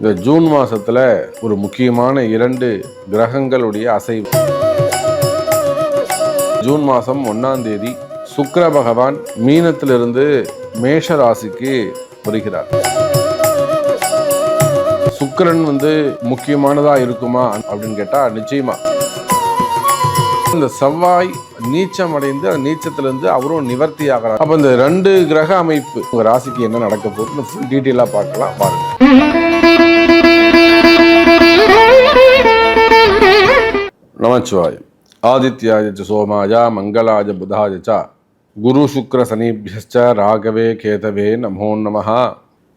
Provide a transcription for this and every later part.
இந்த ஜூன் மாசத்துல ஒரு முக்கியமான 2 கிரகங்களுடைய அசைவு. ஜூன் மாதம் 1ஆம் தேதி சுக்கிர பகவான் மீனத்திலிருந்து மேஷ ராசிக்கு வருகிறார். சுக்கிரன் முக்கியமானதா இருக்குமா அப்படின்னு கேட்டா நிச்சயமா. இந்த செவ்வாய் நீச்சம் அடைந்து அந்த நீச்சத்திலிருந்து அவரும் நிவர்த்தி ஆகிறார். அப்ப இந்த 2 கிரக அமைப்பு உங்க ராசிக்கு என்ன நடக்க போகுது ஃபுல் டீட்டெயிலா பார்க்கலாம். பாருங்க. நமச்சிவாய. ஆதித்யாய சோமாய மங்களாய புதாய குரு சுக்ர சனிபியஸ்ச ராகவே கேதவே நமோ நமஹ.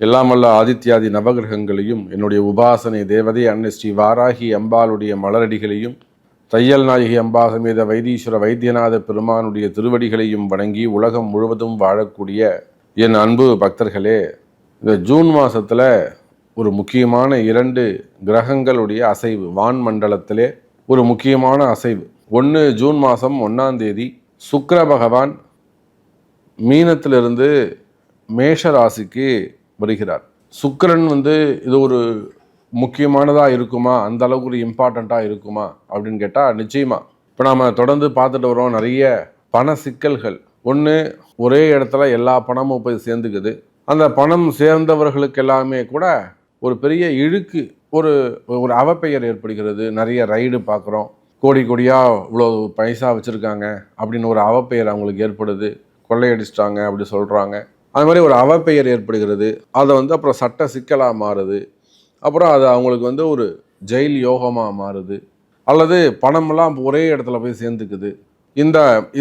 எல்லாம் வல்ல ஆதித்யாதி நவகிரகங்களையும் என்னுடைய உபாசனை தேவதை அன்னை ஸ்ரீ வாராகி அம்பாளுடைய மலரடிகளையும் தையல் நாயகி அம்பா சமேத வைத்தீஸ்வர வைத்தியநாத பெருமானுடைய திருவடிகளையும் வணங்கி உலகம் முழுவதும் வாழக்கூடிய என் அன்பு பக்தர்களே, இந்த ஜூன் மாதத்தில் ஒரு முக்கியமான 2 கிரகங்களுடைய அசைவு வான் மண்டலத்திலே ஒரு முக்கியமான அசைவு. ஒன்று, ஜூன் மாதம் 1ஆம் தேதி சுக்கிர பகவான் மீனத்திலிருந்து மேஷ ராசிக்கு வருகிறார். சுக்கிரன் இது ஒரு முக்கியமானதாக இருக்குமா, அந்த அளவுக்கு ஒரு இம்பார்ட்டண்ட்டாக இருக்குமா அப்படின்னு கேட்டால் நிச்சயமா. இப்போ நாம் தொடர்ந்து பார்த்துட்டு வரோம் நிறைய பண சிக்கல்கள். ஒன்று, ஒரே இடத்துல எல்லா பணமும் போய் சேர்ந்துக்குது. அந்த பணம் சேர்ந்தவர்களுக்கு எல்லாமே கூட ஒரு பெரிய இழுக்கு, ஒரு ஒரு அவப்பெயர் ஏற்படுகிறது. நிறைய ரைடு பார்க்குறோம், கோடி கோடியாக இவ்வளோ பைசா வச்சுருக்காங்க அப்படின்னு ஒரு அவப்பெயர் அவங்களுக்கு ஏற்படுது. கொள்ளையடிச்சிட்டாங்க அப்படி சொல்கிறாங்க. அது மாதிரி ஒரு அவப்பெயர் ஏற்படுகிறது. அதை அப்புறம் சட்ட சிக்கலாக மாறுது. அப்புறம் அது அவங்களுக்கு ஒரு ஜெயில் யோகமாக மாறுது. அல்லது பணமெல்லாம் ஒரே இடத்துல போய் சேர்ந்துக்குது.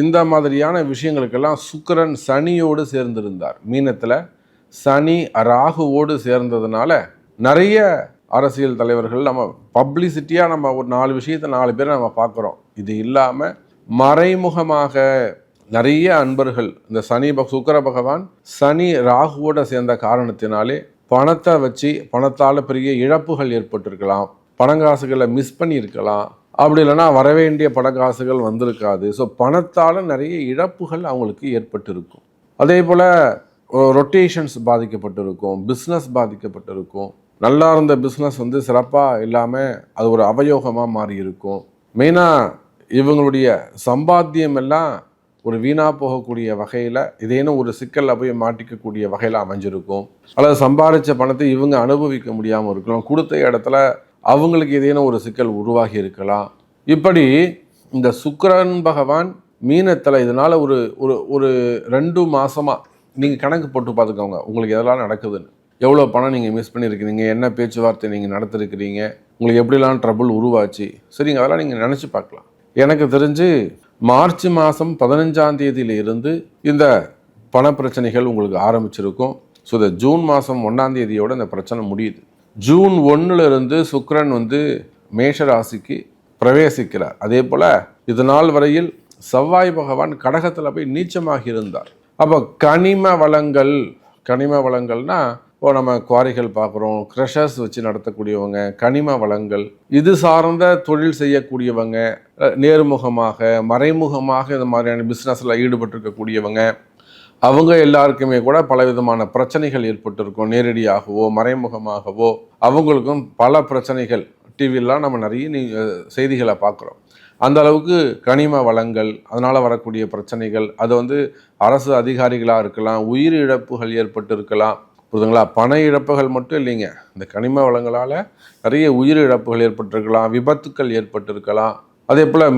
இந்த மாதிரியான விஷயங்களுக்கெல்லாம் சுக்கிரன் சனியோடு சேர்ந்திருந்தார். மீனத்தில் சனி ராகுவோடு சேர்ந்ததுனால நிறைய அரசியல் தலைவர்கள் நம்ம பப்ளிசிட்டியாக நம்ம ஒரு 4 விஷயத்தை 4 பேர் நம்ம பார்க்குறோம். இது இல்லாமல் மறைமுகமாக நிறைய அன்பர்கள் இந்த சுக்கிர பகவான் சனி ராகுவோட சேர்ந்த காரணத்தினாலே பணத்தை வச்சு பணத்தால் பெரிய இழப்புகள் ஏற்பட்டிருக்கலாம். பணங்காசுகளை மிஸ் பண்ணியிருக்கலாம். அப்படி இல்லைன்னா வரவேண்டிய பணக்காசுகள் வந்திருக்காது. ஸோ பணத்தால் நிறைய இழப்புகள் அவங்களுக்கு ஏற்பட்டிருக்கும். அதே போல் ரொட்டேஷன்ஸ் பாதிக்கப்பட்டிருக்கும், பிஸ்னஸ் பாதிக்கப்பட்டிருக்கும். நல்லா இருந்த பிஸ்னஸ் சிறப்பாக இல்லாமல் அது ஒரு அவயோகமாக மாறி இருக்கும். மெயினாக இவங்களுடைய சம்பாத்தியம் எல்லாம் ஒரு வீணாக போகக்கூடிய வகையில் இதேனும் ஒரு சிக்கலில் போய் மாட்டிக்கக்கூடிய வகையில் அமைஞ்சிருக்கும். அல்லது சம்பாதிச்ச பணத்தை இவங்க அனுபவிக்க முடியாமல் இருக்கலாம். கொடுத்த இடத்துல அவங்களுக்கு ஏதேனும் ஒரு சிக்கல் உருவாகி இருக்கலாம். இப்படி இந்த சுக்கிரன் பகவான் மீனத்தில் இதனால் ஒரு ஒரு ஒரு 2 மாதமாக நீங்கள் கணக்கு போட்டு பார்த்துக்கோங்க உங்களுக்கு எதெல்லாம் நடக்குதுன்னு. எவ்வளோ பணம் நீங்கள் மிஸ் பண்ணியிருக்கிறீங்க, என்ன பேச்சுவார்த்தை நீங்கள் நடத்திருக்கிறீங்க, உங்களுக்கு எப்படிலாம் ட்ரபுள் உருவாச்சு. சரிங்க, அதெல்லாம் நீங்கள் நினச்சி பார்க்கலாம். எனக்கு தெரிஞ்சு மார்ச் மாதம் 15ஆம் தேதியிலிருந்து இந்த பண பிரச்சனைகள் உங்களுக்கு ஆரம்பிச்சிருக்கும். ஸோ இந்த ஜூன் மாதம் 1ஆம் தேதியோட இந்த பிரச்சனை முடியுது. ஜூன் 1லிருந்து சுக்கிரன் மேஷ ராசிக்கு பிரவேசிக்கிறார். அதே போல் இது நாள் வரையில் செவ்வாய் பகவான் கடகத்தில் போய் நீச்சமாகி இருந்தார். அப்போ கனிம வளங்கள்னா நம்ம குவாரிகள் பார்க்குறோம், க்ரஷர்ஸ் வச்சு நடத்தக்கூடியவங்க, கனிம வளங்கள் இது சார்ந்த தொழில் செய்யக்கூடியவங்க, நேர்முகமாக மறைமுகமாக இந்த மாதிரியான பிஸ்னஸில் ஈடுபட்டிருக்கக்கூடியவங்க, அவங்க எல்லாருக்குமே கூட பலவிதமான பிரச்சனைகள் ஏற்பட்டிருக்கும். நேரடியாகவோ மறைமுகமாகவோ அவங்களுக்கும் பல பிரச்சனைகள். டிவிலாம் நம்ம நிறைய செய்திகளை பார்க்குறோம். அந்த அளவுக்கு கனிம வளங்கள், அதனால் வரக்கூடிய பிரச்சனைகள், அது அரசு அதிகாரிகளாக இருக்கலாம், உயிர் இழப்புகள் ஏற்பட்டு இருக்கலாம். புரியுதுங்களா? பண இழப்புகள் மட்டும் இல்லைங்க, இந்த கனிம வளங்களால் நிறைய உயிர் இழப்புகள் ஏற்பட்டிருக்கலாம், விபத்துக்கள் ஏற்பட்டிருக்கலாம். அதே போல்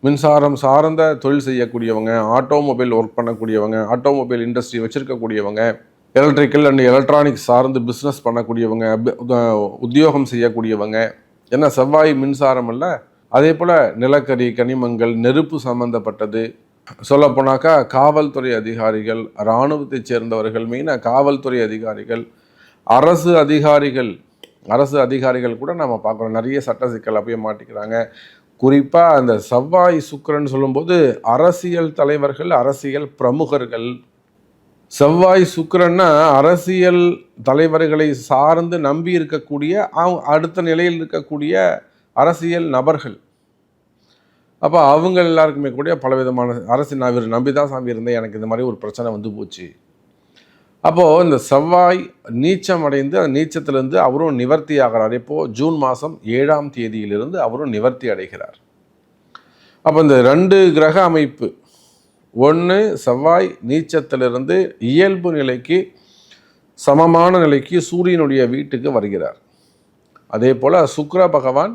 மின்சாரம் சார்ந்த தொழில் செய்யக்கூடியவங்க, ஆட்டோமொபைல் ஒர்க் பண்ணக்கூடியவங்க, ஆட்டோமொபைல் இண்டஸ்ட்ரி வச்சுருக்கக்கூடியவங்க, எலக்ட்ரிக்கல் அண்ட் எலக்ட்ரானிக்ஸ் சார்ந்து பிஸ்னஸ் பண்ணக்கூடியவங்க, உத்தியோகம் செய்யக்கூடியவங்க. ஏன்னா செவ்வாய் மின்சாரம் அல்ல. அதே போல் நிலக்கரி, கனிமங்கள், நெருப்பு சம்பந்தப்பட்டது. சொல்லப்போனாக்கா காவல்துறை அதிகாரிகள், இராணுவத்தை சேர்ந்தவர்கள், மெயினாக காவல்துறை அதிகாரிகள், அரசு அதிகாரிகள் கூட நம்ம பார்க்குறோம் நிறைய சட்ட சிக்கலை போய் மாட்டிக்கிறாங்க. குறிப்பாக அந்த செவ்வாய் சுக்கிரன் சொல்லும்போது அரசியல் தலைவர்கள், அரசியல் பிரமுகர்கள். செவ்வாய் சுக்கிரன்னா அரசியல் தலைவர்களை சார்ந்து நம்பி இருக்கக்கூடிய அடுத்த நிலையில் இருக்கக்கூடிய அரசியல் நபர்கள். அப்போ அவங்க எல்லாருக்குமே கூட பலவிதமான நான் இவர் நம்பி தான் சாமி இருந்தேன், எனக்கு இந்த மாதிரி ஒரு பிரச்சனை போச்சு, அப்போது இந்த செவ்வாய் நீச்சம் அடைந்து அந்த நீச்சத்திலிருந்து அவரும் நிவர்த்தி ஆகிறார். இப்போது ஜூன் மாதம் 7ஆம் தேதியிலிருந்து அவரும் நிவர்த்தி அடைகிறார். அப்போ இந்த 2 கிரக அமைப்பு, ஒன்று செவ்வாய் நீச்சத்திலிருந்து இயல்பு நிலைக்கு சமமான நிலைக்கு சூரியனுடைய வீட்டுக்கு வருகிறார். அதே போல் சுக்கிர பகவான்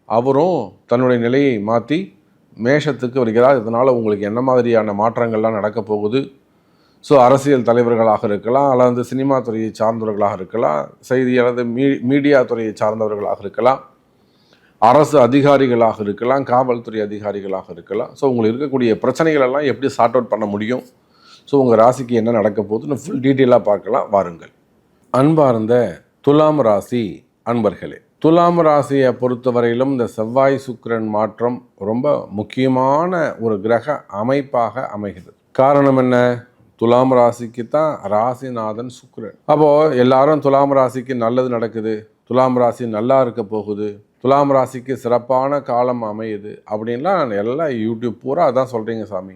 அவரும் தன்னுடைய நிலையை மாற்றி மேஷத்துக்கு வருகிறார். இதனால் உங்களுக்கு என்ன மாதிரியான மாற்றங்கள்லாம் நடக்க போகுது? ஸோ அரசியல் தலைவர்களாக இருக்கலாம், அல்லது சினிமா துறையை சார்ந்தவர்களாக இருக்கலாம், செய்தி அல்லது மீடியா துறையை சார்ந்தவர்களாக இருக்கலாம், அரசு அதிகாரிகளாக இருக்கலாம், காவல்துறை அதிகாரிகளாக இருக்கலாம். ஸோ உங்களுக்கு இருக்கக்கூடிய பிரச்சனைகளெல்லாம் எப்படி சார்ட் அவுட் பண்ண முடியும்? ஸோ உங்கள் ராசிக்கு என்ன நடக்க போகுதுன்னு ஃபுல் டீட்டெயிலாக பார்க்கலாம் வாருங்கள். அன்பார்ந்த துலாம் ராசி அன்பர்களே, துலாம் ராசியை பொறுத்தவரையிலும் இந்த செவ்வாய் சுக்கிரன் மாற்றம் ரொம்ப முக்கியமான ஒரு கிரக அமைப்பாக அமைகிறது. காரணம் என்ன? துலாம் ராசிக்கு தான் ராசிநாதன் சுக்கிரன். அப்போது எல்லாரும் துலாம் ராசிக்கு நல்லது நடக்குது, துலாம் ராசி நல்லா இருக்க போகுது, துலாம் ராசிக்கு சிறப்பான காலம் அமையுது அப்படின்லாம் எல்லாம் யூடியூப் பூரா அதான் சொல்கிறீங்க சாமி.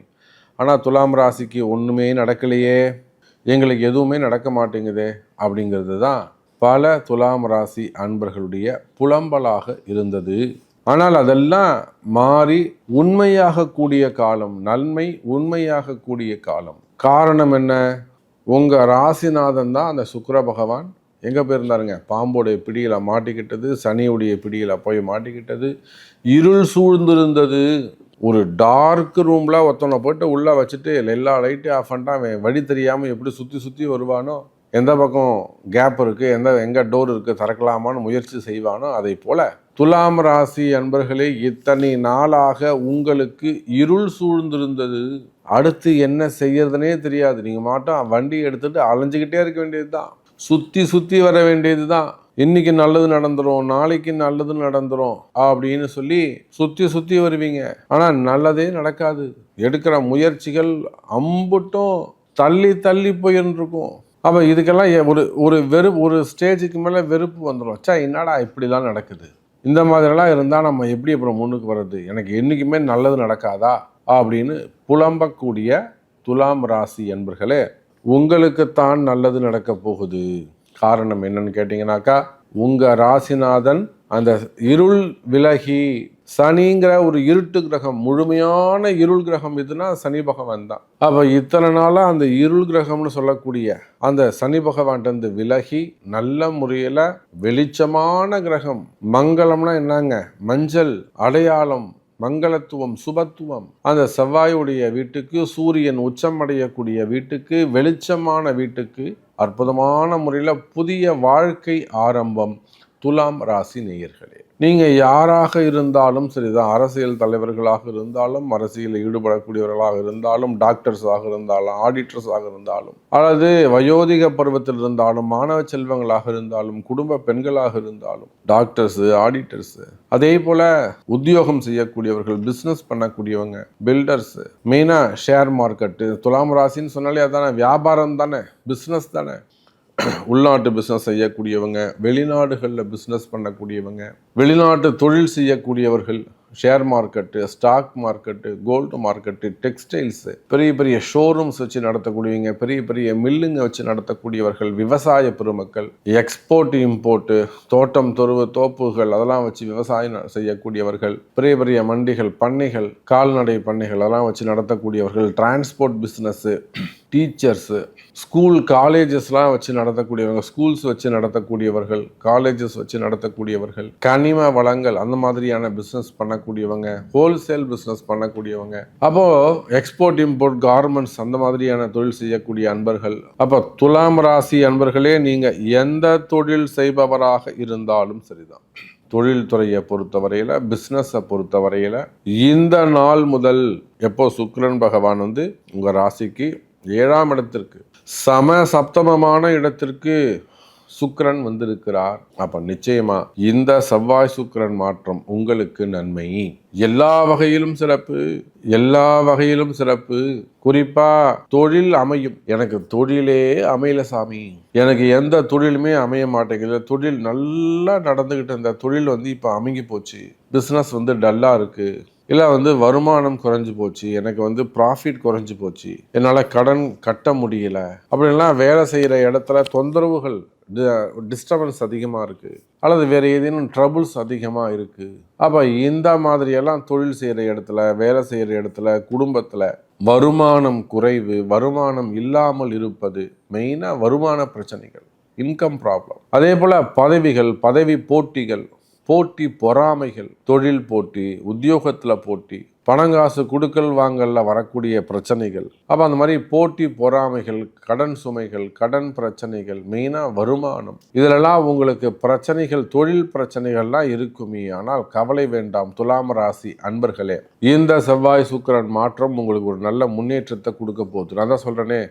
ஆனால் துலாம் ராசிக்கு ஒன்றுமே நடக்கலையே, எங்களுக்கு எதுவுமே நடக்க மாட்டேங்குதே அப்படிங்கிறது தான் பல துலாம் ராசி அன்பர்களுடைய புலம்பலாக இருந்தது. ஆனால் அதெல்லாம் மாறி உண்மையாக கூடிய காலம், நன்மை உண்மையாக கூடிய காலம். காரணம் என்ன? உங்கள் ராசிநாதன் தான் அந்த சுக்கிர பகவான் எங்கே போயிருந்தாருங்க? பாம்போடைய பிடியில் மாட்டிக்கிட்டது, சனியுடைய பிடியில் போய் மாட்டிக்கிட்டது, இருள் சூழ்ந்திருந்தது. ஒரு டார்க் ரூமில் ஒருத்தவனை போய்ட்டு உள்ளே வச்சுட்டு எல்லா லைட்டையும் ஆஃப் பண்ணிட்டா அவன் வழி தெரியாமல் எப்படி சுற்றி வருவானோ, எந்த பக்கம் கேப் இருக்குது, எங்கே டோர் இருக்குது திறக்கலாமான்னு முயற்சி செய்வானோ, அதை போல் துலாம் ராசி அன்பர்களே இத்தனை நாளாக உங்களுக்கு இருள் சூழ்ந்திருந்தது. அடுத்து என்ன செய்யறதுனே தெரியாது. நீங்கள் மாட்டோம் வண்டி எடுத்துகிட்டு அலைஞ்சிக்கிட்டே இருக்க வேண்டியது தான், சுற்றி வர வேண்டியது தான். இன்னைக்கு நல்லது நடந்துரும், நாளைக்கு நல்லது நடந்துரும் அப்படின்னு சொல்லி சுற்றி வருவீங்க. ஆனால் நல்லதே நடக்காது. எடுக்கிற முயற்சிகள் அம்புட்டும் தள்ளி போயிருக்கும். அப்போ இதுக்கெல்லாம் ஒரு ஸ்டேஜுக்கு மேலே வெறுப்பு வந்துடும். என்னடா இப்படிலாம் நடக்குது, இந்த மாதிரிலாம் இருந்தால் நம்ம எப்படி அப்புறம் முன்னுக்கு வர்றது, எனக்கு என்றைக்குமே நல்லது நடக்காதா அப்படின்னு புலம்பக்கூடிய துலாம் ராசி என்பர்களே, உங்களுக்குத்தான் நல்லது நடக்க போகுது. காரணம் என்னன்னு கேட்டிங்கனாக்கா, உங்கள் ராசிநாதன் அந்த இருள் விலகி, சனிங்கிற ஒரு இருட்டு கிரகம், முழுமையான இருள் கிரகம் எதுனா சனி பகவான் தான். அப்போ இத்தனை நாளாக அந்த இருள் கிரகம்னு சொல்லக்கூடிய அந்த சனி பகவான்ட்டு விலகி நல்ல முறையில் வெளிச்சமான கிரகம், மங்களம்னா என்னங்க, மஞ்சள் அடையாளம், மங்களத்துவம், சுபத்துவம், அந்த செவ்வாயுடைய வீட்டுக்கு, சூரியன் உச்சமடையக்கூடிய வீட்டுக்கு, வெளிச்சமான வீட்டுக்கு, அற்புதமான முறையில் புதிய வாழ்க்கை ஆரம்பம். துலாம் ராசி நேயர்களே, நீங்கள் யாராக இருந்தாலும் சரிதான், அரசியல் தலைவர்களாக இருந்தாலும், அரசியலில் ஈடுபடக்கூடியவர்களாக இருந்தாலும், டாக்டர்ஸாக இருந்தாலும், ஆடிட்டர்ஸாக இருந்தாலும், அல்லது வயோதிக பருவத்தில் இருந்தாலும், மாணவ செல்வங்களாக இருந்தாலும், குடும்ப பெண்களாக இருந்தாலும், டாக்டர்ஸு, ஆடிட்டர்ஸு, அதே போல் உத்தியோகம் செய்யக்கூடியவர்கள், பிஸ்னஸ் பண்ணக்கூடியவங்க, பில்டர்ஸு, மெயினாக ஷேர் மார்க்கெட்டு, துலாம் ராசின்னு சொன்னாலே அதானே, வியாபாரம் தானே, பிஸ்னஸ் தானே. உள்நாட்டு பிஸ்னஸ் செய்யக்கூடியவங்க, வெளிநாடுகளில் பிஸ்னஸ் பண்ணக்கூடியவங்க, வெளிநாட்டு தொழில் செய்யக்கூடியவர்கள், share market, stock market, gold market, textiles, பெரிய பெரிய ஷோரூம்ஸ் வச்சு நடத்தக்கூடியவங்க, பெரிய பெரிய மில்லுங்க வச்சு நடத்தக்கூடியவர்கள், விவசாய பெருமக்கள், எக்ஸ்போர்ட் இம்போர்ட்டு, தோட்டம் தொருவு தோப்புகள் அதெல்லாம் வச்சு விவசாயம் செய்யக்கூடியவர்கள், பெரிய பெரிய மண்டிகள், பண்ணைகள், கால்நடை பண்ணைகள் அதெல்லாம் வச்சு நடத்தக்கூடியவர்கள், டிரான்ஸ்போர்ட் பிஸ்னஸ்ஸு, டீச்சர்ஸு, ஸ்கூல் காலேஜஸ்லாம் வச்சு நடத்தக்கூடியவங்க, ஸ்கூல்ஸ் வச்சு நடத்தக்கூடியவர்கள், காலேஜஸ் வச்சு நடத்தக்கூடியவர்கள், கனிம வளங்கள் அந்த மாதிரியான பிஸ்னஸ் பண்ணக்கூடியவங்க, ஹோல்சேல் பிஸ்னஸ் பண்ணக்கூடியவங்க, அப்போ எக்ஸ்போர்ட் இம்போர்ட் கார்மெண்ட்ஸ் அந்த மாதிரியான தொழில் செய்யக்கூடிய அன்பர்கள். அப்போ துலாம் ராசி அன்பர்களே, நீங்கள் எந்த தொழில் செய்பவராக இருந்தாலும் சரிதான், தொழில்துறையை பொறுத்தவரையில், பிஸ்னஸை பொறுத்தவரையில் இந்த நாள் முதல் எப்போ சுக்கிரன் பகவான் உங்கள் ராசிக்கு 7ஆம் இடத்திற்கு, சப்தமமான இடத்திற்கு சுக்கிரன் வந்திருக்கிறார். அப்ப நிச்சயமா இந்த செவ்வாய் சுக்கிரன் மாற்றம் உங்களுக்கு நன்மை, எல்லா வகையிலும் சிறப்பு, எல்லா வகையிலும் சிறப்பு. குறிப்பா தொழில் அமையும். எனக்கு தொழிலே அமையல சாமி, எனக்கு எந்த தொழிலுமே அமைய மாட்டேங்குது, தொழில் நல்லா நடந்துகிட்டு இருந்த தொழில் இப்ப அமைங்கி போச்சு, பிசினஸ் டல்லா இருக்கு, இல்லை வருமானம் குறைஞ்சி போச்சு, எனக்கு ப்ராஃபிட் குறைஞ்சி போச்சு, என்னால் கடன் கட்ட முடியல அப்படின்லாம் வேலை செய்கிற இடத்துல தொந்தரவுகள், டிஸ்டர்பன்ஸ் அதிகமாக இருக்குது, அல்லது வேறு ஏதேனும் ட்ரபுள்ஸ் அதிகமாக இருக்குது. அப்போ இந்த மாதிரியெல்லாம் தொழில் செய்கிற இடத்துல, வேலை செய்கிற இடத்துல, குடும்பத்தில் வருமானம் குறைவு, வருமானம் இல்லாமல் இருப்பது, மெயினாக வருமான பிரச்சனைகள், இன்கம் ப்ராப்ளம். அதே போல் பதவிகள், பதவி போட்டிகள், போட்டி பொறாமைகள், தொழில் போட்டி, உத்தியோகத்தில் போட்டி, பணங்காசு குடுக்கல் வாங்கல்ல வரக்கூடிய பிரச்சனைகள். அப்போ அந்த மாதிரி போட்டி பொறாமைகள், கடன் சுமைகள், கடன் பிரச்சனைகள், மெயினாக வருமானம், இதிலெல்லாம் உங்களுக்கு பிரச்சனைகள், தொழில் பிரச்சனைகள்லாம் இருக்குமே. ஆனால் கவலை வேண்டாம் துலாம் ராசி அன்பர்களே, இந்த செவ்வாய் சுக்கிரன் மாற்றம் உங்களுக்கு ஒரு நல்ல முன்னேற்றத்தை கொடுக்க போகுது. நான் தான் சொல்கிறேனே,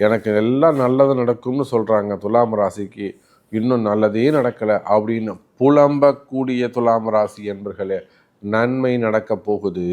எனக்கு எல்லாம் நல்லது நடக்கும்னு சொல்கிறாங்க துலாம் ராசிக்கு, இன்னும் நல்லதே நடக்கலை அப்படின்னு புலம்பக்கூடிய துலாம் ராசி என்பர்களே, நன்மை நடக்க போகுது.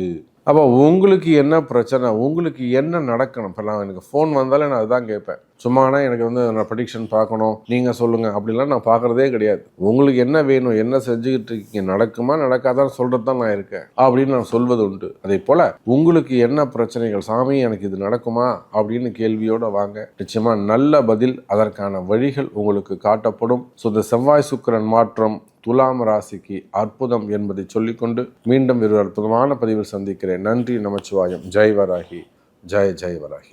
அப்போ உங்களுக்கு என்ன பிரச்சனை, உங்களுக்கு என்ன நடக்கணும்? இப்போலாம் எனக்கு ஃபோன் வந்தாலே நான் அதுதான் கேட்பேன். சும்மானா எனக்கு நான் ப்ரெடிக்ஷன் பார்க்கணும், நீங்கள் சொல்லுங்கள் அப்படிலாம் நான் பார்க்குறதே கிடையாது. உங்களுக்கு என்ன வேணும், என்ன செஞ்சுக்கிட்டு இருக்கீங்க, நடக்குமா நடக்காதான்னு சொல்கிறது தான் நான் இருக்கேன் அப்படின்னு நான் சொல்வது உண்டு. அதே போல் உங்களுக்கு என்ன பிரச்சனைகள், சாமி எனக்கு இது நடக்குமா அப்படின்னு கேள்வியோடு வாங்க. நிச்சயமாக நல்ல பதில், அதற்கான வழிகள் உங்களுக்கு காட்டப்படும். ஸோ இந்த செவ்வாய் சுக்கிரன் மாற்றம் துலாம் ராசிக்கு அற்புதம் என்பதை சொல்லிக்கொண்டு மீண்டும் ஒரு அற்புதமான பதிவில் சந்திக்கிறேன். நன்றி, நமச்சிவாயம். ஜெய் வராகி, ஜெய் ஜெய் வராகி.